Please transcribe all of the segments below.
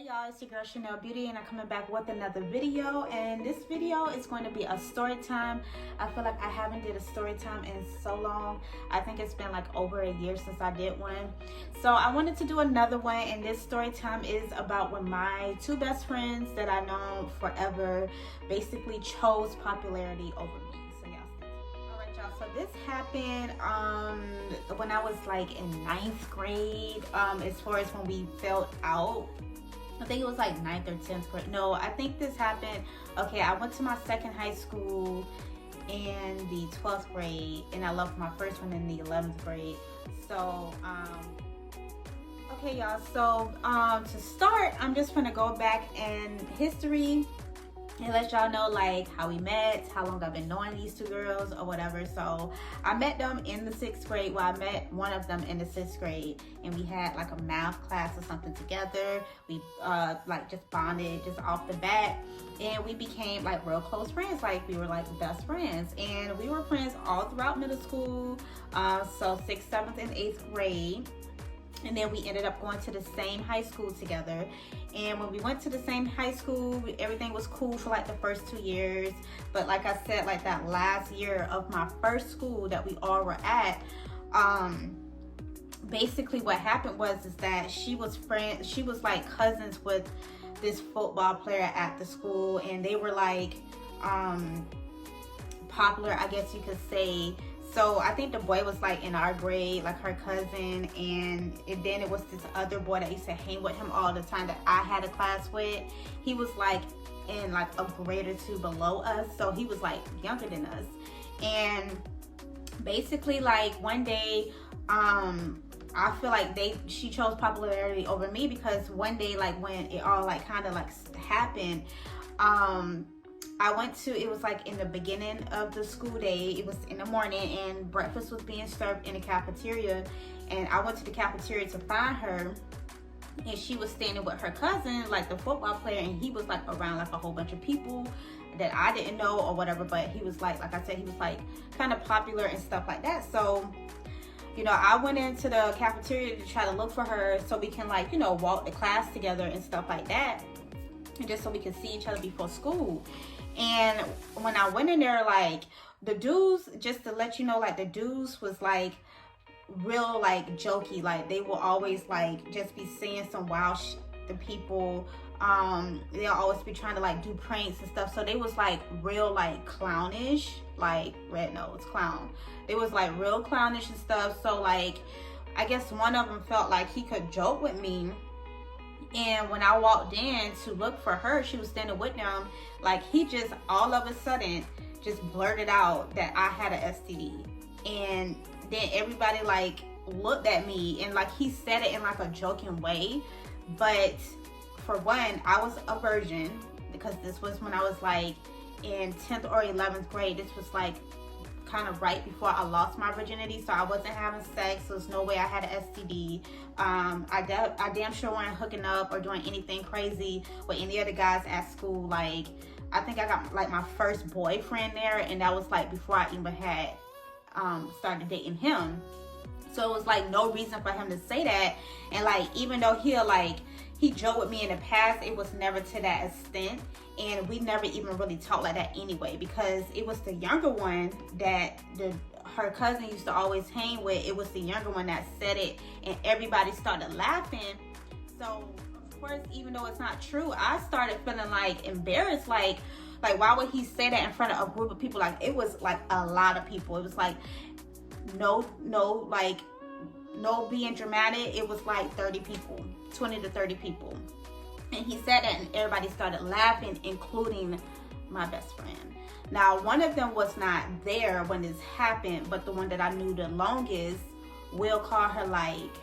Y'all, it's your girl Chenelle Beauty, and I'm coming back with another video. And this video is going to be a story time. I feel like I haven't did a story time in so long. I think it's been like over a year since I did one. So I wanted to do another one, and this story time is about when my two best friends that I know forever basically chose popularity over me. So y'all, all right, y'all. So this happened when I was like in 9th grade. As far as when we fell out. I think it was like 9th or 10th grade. No, I think this happened. Okay, I went to my second high school in the 12th grade, and I left my first one in the 11th grade. So, okay, y'all. So, to start, I'm just gonna go back in history and let y'all know like how we met, how long I've been knowing these two girls or whatever. So I met them in the 6th grade. Well, I met one of them in the 6th grade, and we had like a math class or something together. We like just bonded just off the bat, and we became like real close friends. Like we were like best friends, and we were friends all throughout middle school. So 6th, 7th, and 8th grade. And then we ended up going to the same high school together. And when we went to the same high school, everything was cool for like the first 2 years. Like I said, like that last year of my first school that we all were at, basically what happened was that she was like cousins with this football player at the school, and they were like popular, I guess you could say. So I think the boy was like in our grade, like her cousin, and then it was this other boy that used to hang with him all the time that I had a class with. He was like in like a grade or two below us, so he was like younger than us. And basically like one day, I feel like she chose popularity over me, because one day like when it all like kind of like happened, I went to, it was like in the beginning of the school day, it was in the morning, and breakfast was being served in the cafeteria, and I went to the cafeteria to find her, and she was standing with her cousin, like the football player, and he was like around like a whole bunch of people that I didn't know or whatever, but he was like I said, he was like kind of popular and stuff like that. So, you know, I went into the cafeteria to try to look for her so we can like, you know, walk the class together and stuff like that, and just so we could see each other before school. And when I went in there, like the dudes, just to let you know, like the dudes was like real like jokey. Like they will always like just be saying some wild shit to people. They'll always be trying to like do pranks and stuff. So they was like real like clownish, like red nose clown. They was like real clownish and stuff. So like I guess one of them felt like he could joke with me. And when I walked in to look for her, she was standing with them. Like he just all of a sudden just blurted out that I had an STD. And then everybody like looked at me, and like he said it in like a joking way. But for one, I was a virgin, because this was when I was like in 10th or 11th grade. This was like kind of right before I lost my virginity, so I wasn't having sex, so there's no way I had an STD. I damn sure wasn't hooking up or doing anything crazy with any other guys at school. Like I think I got like my first boyfriend there, and that was like before I even had started dating him. So it was like no reason for him to say that. And like even though he joked with me in the past, it was never to that extent, and we never even really talked like that anyway, because it was the younger one that her cousin used to always hang with. It was the younger one that said it, and everybody started laughing. So of course, even though it's not true, I started feeling like embarrassed, like why would he say that in front of a group of people? Like it was like a lot of people. It was like no being dramatic, it was like 30 people, 20 to 30 people. And he said that, and everybody started laughing, including my best friend. Now, one of them was not there when this happened, but the one that I knew the longest, we'll call her like,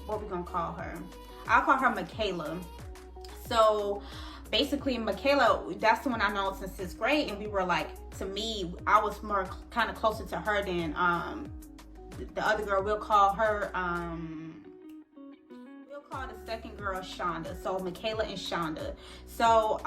what we gonna call her? I'll call her Michaela. So basically Michaela, that's the one I know since 6th grade, and we were like, to me, I was more kind of closer to her than the other girl. We'll call her we'll call the second girl Shonda. So Michaela and Shonda. So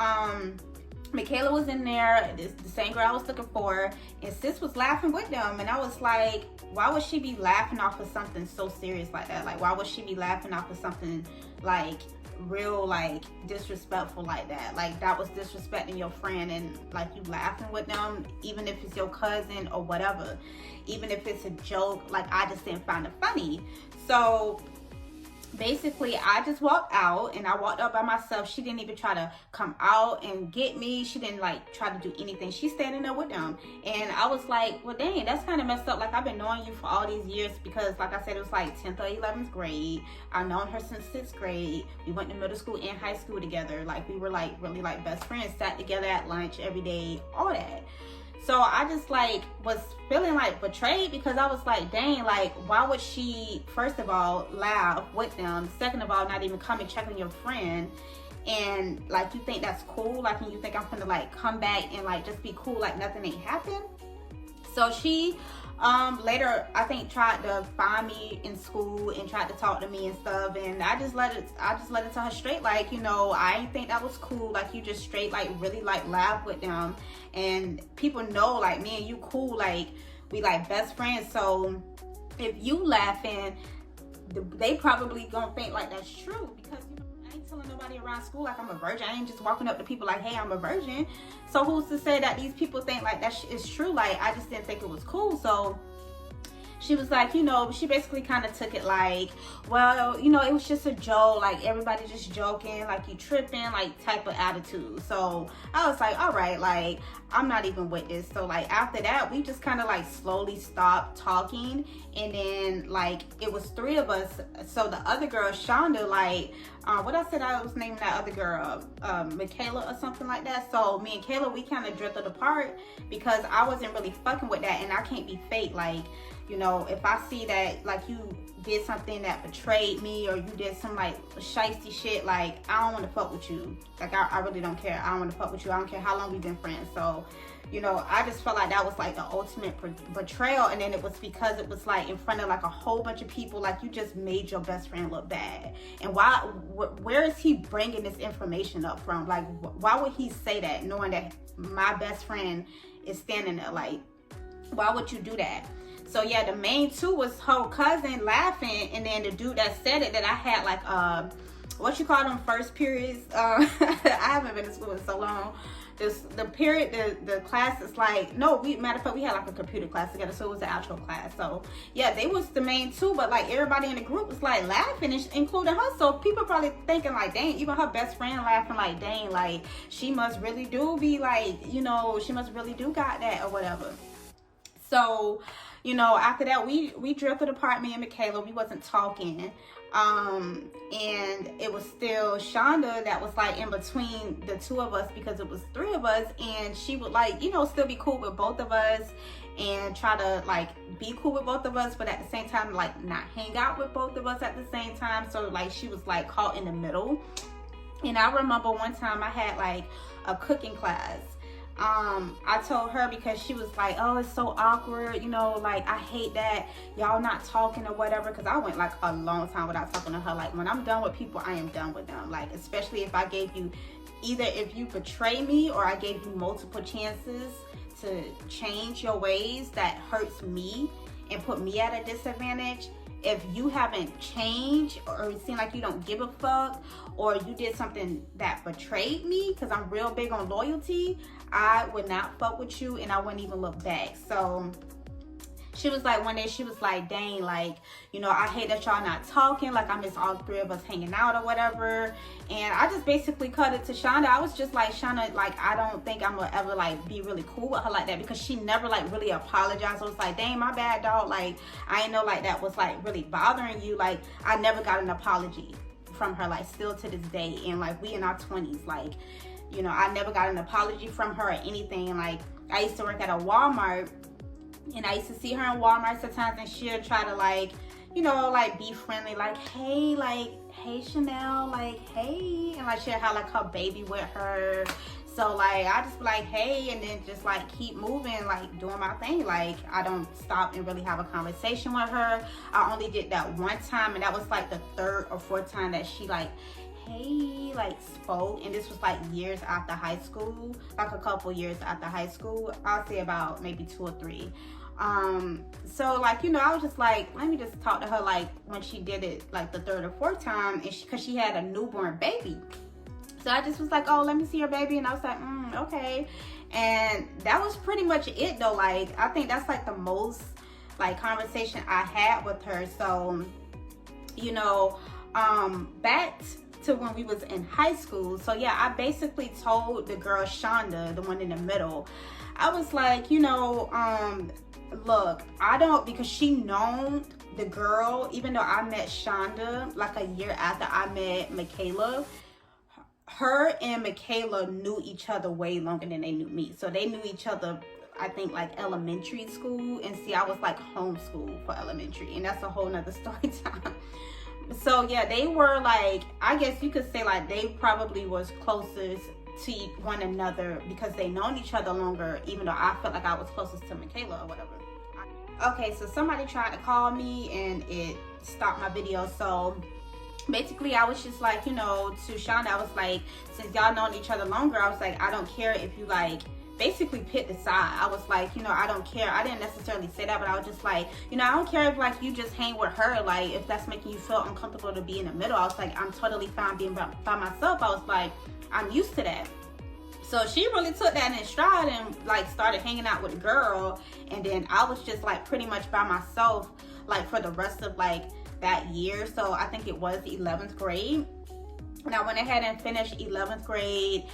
Michaela was in there, the same girl I was looking for, and sis was laughing with them, and I was like, why would she be laughing off of something so serious like that? Like why would she be laughing off of something like real like disrespectful like that. Like that was disrespecting your friend, and like you laughing with them, even if it's your cousin or whatever, even if it's a joke. Like I just didn't find it funny. So basically I just walked out, and I walked out by myself. She didn't even try to come out and get me. She didn't like try to do anything. She's standing there with them, and I was like, well dang, that's kind of messed up. Like I've been knowing you for all these years, because like I said, it was like 10th or 11th grade. I've known her since 6th grade. We went to middle school and high school together. Like we were like really like best friends, sat together at lunch every day, all that. So I just like was feeling like betrayed, because I was like, dang, like why would she, first of all, laugh with them, second of all, not even come and check on your friend, and like you think that's cool, like, and you think I'm gonna like come back and like just be cool like nothing ain't happened. So she later I think tried to find me in school and tried to talk to me and stuff, and I just let it to her straight, like, you know, I ain't think that was cool. Like you just straight like really like laugh with them, and people know like me and you cool, like we like best friends. So if you laughing, they probably gonna think like that's true, because you know, I ain't telling nobody around school like I'm a virgin. I ain't just walking up to people like, hey, I'm a virgin. So who's to say that these people think like that is true? Like I just didn't think it was cool. So she was like, you know, she basically kind of took it like, well, you know, it was just a joke, like everybody just joking, like you tripping, like type of attitude. So I was like, all right, like I'm not even with this. So like after that, we just kind of like slowly stopped talking, and then like it was 3 of us. So the other girl, Shonda, like what I said I was naming that other girl, Michaela or something like that. So me and Kayla, we kind of drifted apart, because I wasn't really fucking with that, and I can't be fake. Like, you know, if I see that like you did something that betrayed me, or you did some like shiesty shit, like I don't want to fuck with you. Like I really don't care. I don't want to fuck with you. I don't care how long we've been friends. So, you know, I just felt like that was like the ultimate betrayal. And then it was because it was like in front of like a whole bunch of people. Like you just made your best friend look bad. And where is he bringing this information up from? Like why would he say that, knowing that my best friend is standing there? Like why would you do that? So yeah, the main 2 was her cousin laughing, and then the dude that said it, that I had like what you call them, first periods. I haven't been to school in so long. The class is like, no, matter of fact, we had like a computer class together, so it was an actual class. So yeah, they was the main 2, but like everybody in the group was like laughing, including her. So people probably thinking like, dang, even her best friend laughing, like, dang, like she must really do be like, you know, she must really do got that or whatever. So, you know, after that, we drifted apart, me and Michaela. We wasn't talking. And it was still Shonda that was like in between the 2 of us, because it was 3 of us, and she would like, you know, still be cool with both of us and try to like be cool with both of us, but at the same time like not hang out with both of us at the same time. So like she was like caught in the middle. And I remember one time I had like a cooking class. I told her, because she was like, oh, it's so awkward, you know, like I hate that y'all not talking or whatever, because I went like a long time without talking to her. Like when I'm done with people, I am done with them. Like especially if I gave you, either if you betray me or I gave you multiple chances to change your ways, that hurts me and put me at a disadvantage. If you haven't changed, or it seems like you don't give a fuck, or you did something that betrayed me, because I'm real big on loyalty, I would not fuck with you, and I wouldn't even look back. So she was like, one day she was like, dang, like, you know, I hate that y'all not talking, like I miss all 3 of us hanging out or whatever. And I just basically cut it to Shonda. I was just like, Shonda, like I don't think I'm gonna ever like be really cool with her like that, because she never like really apologized. I was like, dang, my bad, dog. Like I ain't know like that was like really bothering you. Like I never got an apology from her, like still to this day. And like we in our 20s, like, you know, I never got an apology from her or anything. Like I used to work at a Walmart, and I used to see her in Walmart sometimes, and she'll try to like, you know, like be friendly, like, hey, Chenelle, like, hey, and like she'll have like her baby with her. So like I just be like, hey, and then just like keep moving, like doing my thing. Like I don't stop and really have a conversation with her. I only did that one time, and that was like the 3rd or 4th time that she like, okay, like spoke, and this was like years after high school, like a couple years after high school. I'll say about maybe 2 or 3. So like, you know, I was just like, let me just talk to her like when she did it like the 3rd or 4th time, and because she had a newborn baby. So I just was like, oh, let me see your baby. And I was like, okay. And that was pretty much it though. Like, I think that's like the most like conversation I had with her. So, you know, back to when we was in high school. So yeah, I basically told the girl Shonda, the one in the middle, I was like, you know, look, I don't, because she known the girl, even though I met Shonda like a year after I met Michaela. Her and Michaela knew each other way longer than they knew me. So they knew each other, I think, like elementary school. And see, I was like homeschooled for elementary, and that's a whole nother story time. So yeah, they were like, I guess you could say like they probably was closest to one another because they known each other longer, even though I felt like I was closest to Michaela or whatever. Okay, so somebody tried to call me and it stopped my video. So basically I was just like, you know, to Shonda, I was like, since y'all known each other longer, I was like, I don't care if you like basically pick the side. I was like, you know, I don't care. I didn't necessarily say that, but I was just like, you know, I don't care if like you just hang with her, like if that's making you feel uncomfortable to be in the middle. I was like, I'm totally fine being by myself. I was like, I'm used to that. So she really took that in stride and like started hanging out with the girl, and then I was just like pretty much by myself like for the rest of like that year. So I think it was 11th grade, and I went ahead and finished 11th grade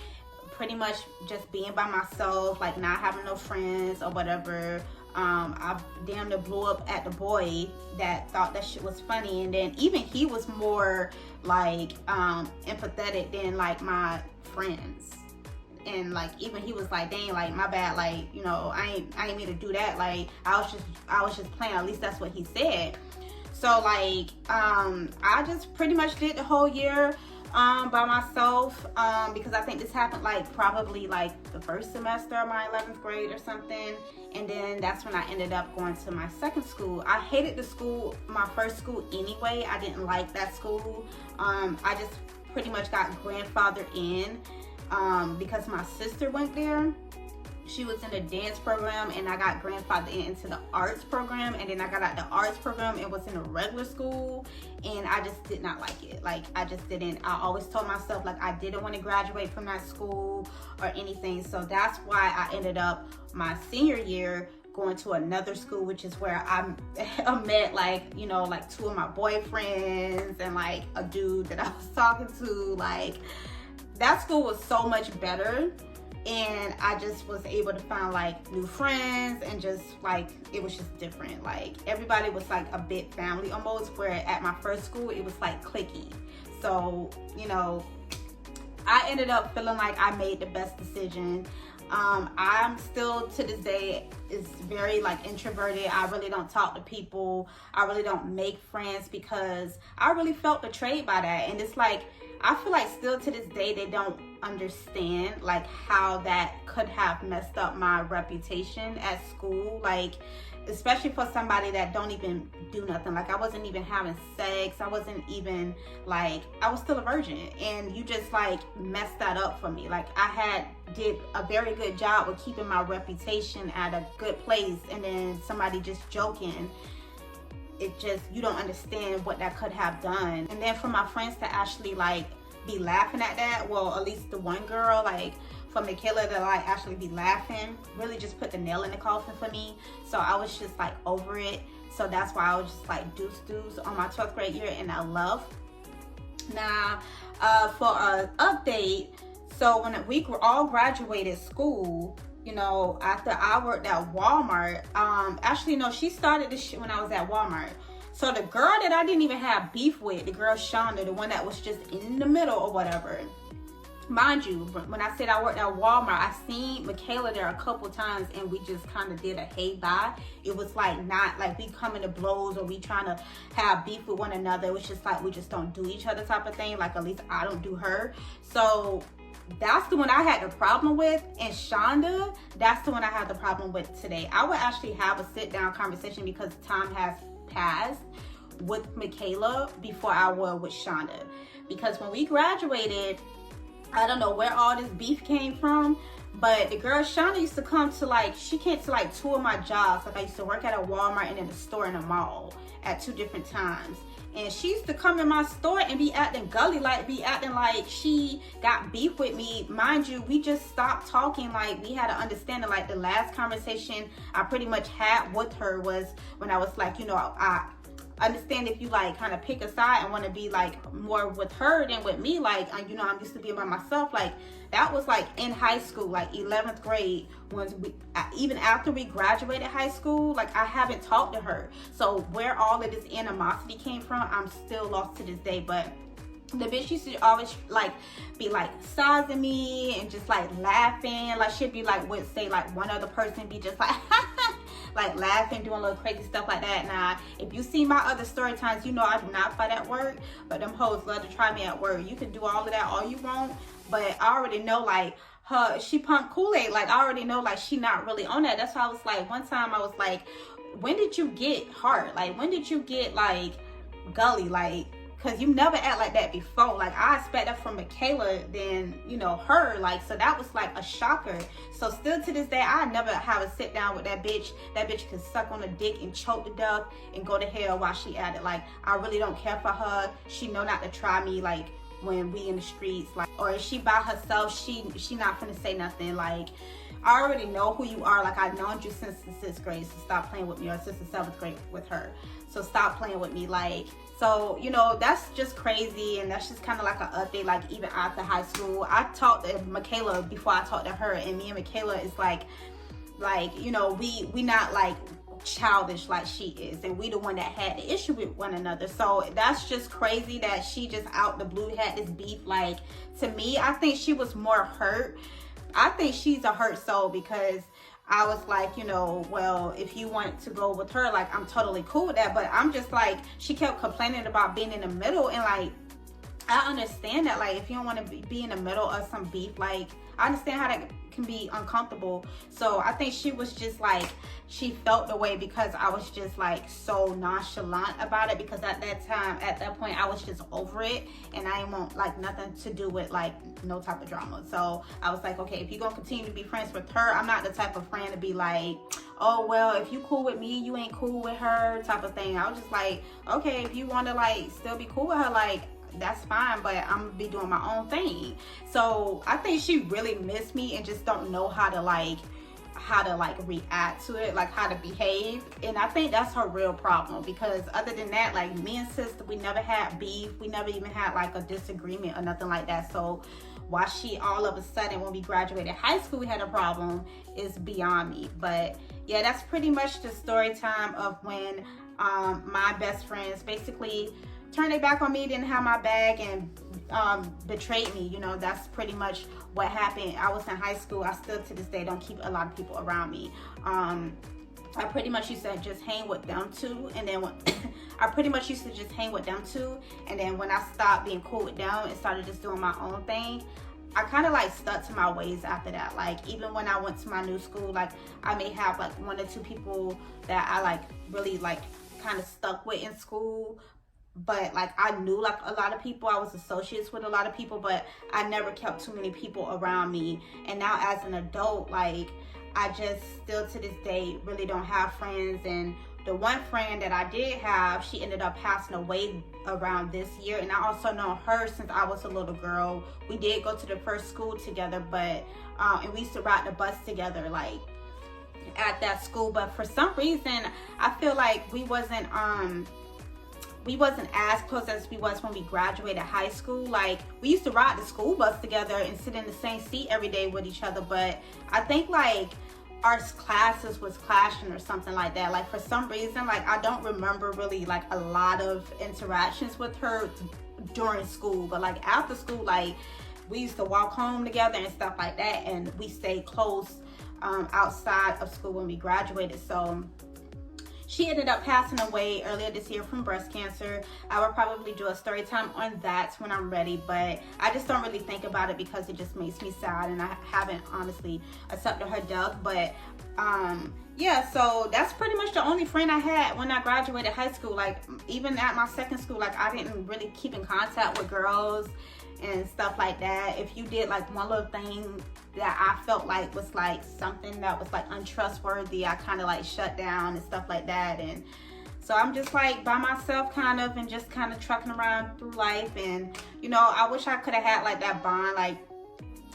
pretty much just being by myself, like not having no friends or whatever. I damn near blew up at the boy that thought that shit was funny, and then even he was more like empathetic than like my friends. And like even he was like, dang, like my bad, like, you know, I ain't mean to do that, like I was just playing. At least that's what he said. So like I just pretty much did the whole year by myself, because I think this happened like probably like the first semester of my 11th grade or something. And then that's when I ended up going to my second school. I hated the school, my first school anyway. I didn't like that school. I just pretty much got grandfathered in because my sister went there. She was in the dance program, and I got grandfathered into the arts program, and then I got out the arts program and was in a regular school, and I just did not like it. Like I just didn't. I always told myself like I didn't want to graduate from that school or anything. So that's why I ended up my senior year going to another school, which is where I met like, you know, like 2 of my boyfriends and like a dude that I was talking to. Like that school was so much better, and I just was able to find like new friends, and just like it was just different. Like everybody was like a big family almost, where at my first school it was like cliquey. So, you know, I ended up feeling like I made the best decision. I'm still to this day is very like introverted. I really don't talk to people. I really don't make friends because I really felt betrayed by that. And it's like, I feel like still to this day they don't understand like how that could have messed up my reputation at school. Like especially for somebody that don't even do nothing. Like I wasn't even having sex. I wasn't even like, I was still a virgin, and you just like messed that up for me. Like I did a very good job with keeping my reputation at a good place, and then somebody just joking, it just, you don't understand what that could have done. And then for my friends to actually like be laughing at that, well, at least the one girl, like for Michaela to like actually be laughing, really just put the nail in the coffin for me. So I was just like over it. So that's why I was just like deuce on my 12th grade year, and I love. Now for an update, so when we all graduated school, you know, after I worked at Walmart, actually no, she started this shit when I was at Walmart. So the girl that I didn't even have beef with, the girl Shonda, the one that was just in the middle or whatever, mind you, when I said I worked at Walmart, I seen Michaela there a couple times, and we just kind of did a hey bye. It was like not like we coming to blows or we trying to have beef with one another. It was just like we just don't do each other type of thing. Like at least I don't do her. So that's the one I had the problem with. And Shonda, that's the one I had the problem with today. I would actually have a sit down conversation because time has passed with Michaela before I was with Shonda. Because when we graduated, I don't know where all this beef came from, but the girl Shonda used to come to like, she came to like 2 of my jobs. Like I used to work at a Walmart and in a store in a mall at 2 different times. And she used to come in my store and be acting gully, like be acting like she got beef with me. Mind you, we just stopped talking. Like we had an understanding. Like the last conversation I pretty much had with her was when I was like, you know, I understand if you like kind of pick a side and want to be like more with her than with me. Like, you know, I'm used to being by myself. Like that was like in high school, like 11th grade, when we, even after we graduated high school, like I haven't talked to her. So where all of this animosity came from, I'm still lost to this day. But the bitch used to always like be like sizing me and just like laughing. Like she'd be like, would say like one other person be just like like laughing, doing little crazy stuff like that. Now, if you see my other story times, you know I do not fight at work, but them hoes love to try me at work. You can do all of that all you want, but I already know like her, she pumped Kool-Aid. Like I already know like she not really on that. That's why I was like, one time I was like, when did you get hard? Like when did you get like gully? Like, cause you never act like that before. Like I expect that from Michaela than, you know, her. Like, so that was like a shocker. So still to this day, I never have a sit down with that bitch. That bitch can suck on a dick and choke to death and go to hell while she at it. Like I really don't care for her. She know not to try me like when we in the streets. Like, or if she by herself, she not finna say nothing. Like I already know who you are. Like I've known you since the 6th grade, so stop playing with me, or since the 7th grade with her. So stop playing with me. Like, so, you know, that's just crazy. And that's just kind of like an update. Like even after high school, I talked to Michaela before I talked to her, and me and Michaela is like, you know, we not like childish like she is, and we the one that had the issue with one another. So that's just crazy that she just out the blue had this beef. Like to me, I think she was more hurt. I think she's a hurt soul, because I was like, you know, well, if you want to go with her, like I'm totally cool with that. But I'm just like, she kept complaining about being in the middle, and like I understand that. Like if you don't want to be in the middle of some beef, like I understand how that can be uncomfortable. So I think she was just like, she felt the way because I was just like so nonchalant about it, because at that time, at that point, I was just over it, and I didn't want like nothing to do with like no type of drama. So I was like, okay, if you're gonna continue to be friends with her, I'm not the type of friend to be like, oh well, if you cool with me, you ain't cool with her type of thing. I was just like, okay, if you want to like still be cool with her, like that's fine, but I'm gonna be doing my own thing. So I think she really missed me and just don't know how to react to it, like how to behave. And I think that's her real problem, because other than that, like me and sister, we never had beef. We never even had like a disagreement or nothing like that. So why she all of a sudden when we graduated high school we had a problem is beyond me. But yeah, that's pretty much the story time of when my best friends basically turned their back on me, didn't have my bag, and betrayed me. You know, that's pretty much what happened. I was in high school. I still to this day don't keep a lot of people around me. I pretty much used to just hang with them too, and then when I pretty much used to just hang with them too, and then when I stopped being cool with them and started just doing my own thing, I kind of like stuck to my ways after that. Like even when I went to my new school, like I may have like 1 or 2 people that I like really like kind of stuck with in school, but like I knew like a lot of people, I was associates with a lot of people, but I never kept too many people around me. And now as an adult, like I just still to this day really don't have friends. And the one friend that I did have, she ended up passing away around this year, and I also know her since I was a little girl. We did go to the first school together, but and we used to ride the bus together like at that school. But for some reason I feel like we wasn't as close as we was when we graduated high school. Like we used to ride the school bus together and sit in the same seat every day with each other, but I think like our classes was clashing or something like that. Like for some reason, like I don't remember really like a lot of interactions with her during school, but like after school, like we used to walk home together and stuff like that, and we stayed close outside of school when we graduated. So She ended up passing away earlier this year from breast cancer. I will probably do a story time on that when I'm ready, but I just don't really think about it because it just makes me sad, and I haven't honestly accepted her death. But yeah, so that's pretty much the only friend I had when I graduated high school. Like, even at my second school, like, I didn't really keep in contact with girls and stuff like that. If you did like one little thing that I felt like was like something that was like untrustworthy, I kind of like shut down and stuff like that. And so I'm just like by myself kind of, and just kind of trucking around through life. And you know, I wish I could have had like that bond like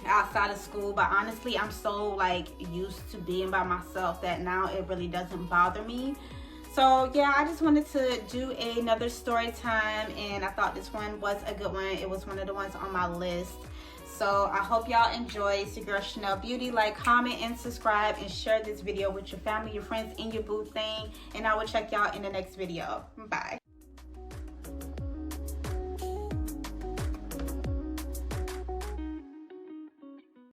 outside of school, but honestly I'm so like used to being by myself that now it really doesn't bother me. So yeah, I just wanted to do another story time, and I thought this one was a good one. It was one of the ones on my list. So I hope y'all enjoy. It's your girl Chenelle Beauty. Like, comment, and subscribe, and share this video with your family, your friends, and your boo thing. And I will check y'all in the next video. Bye.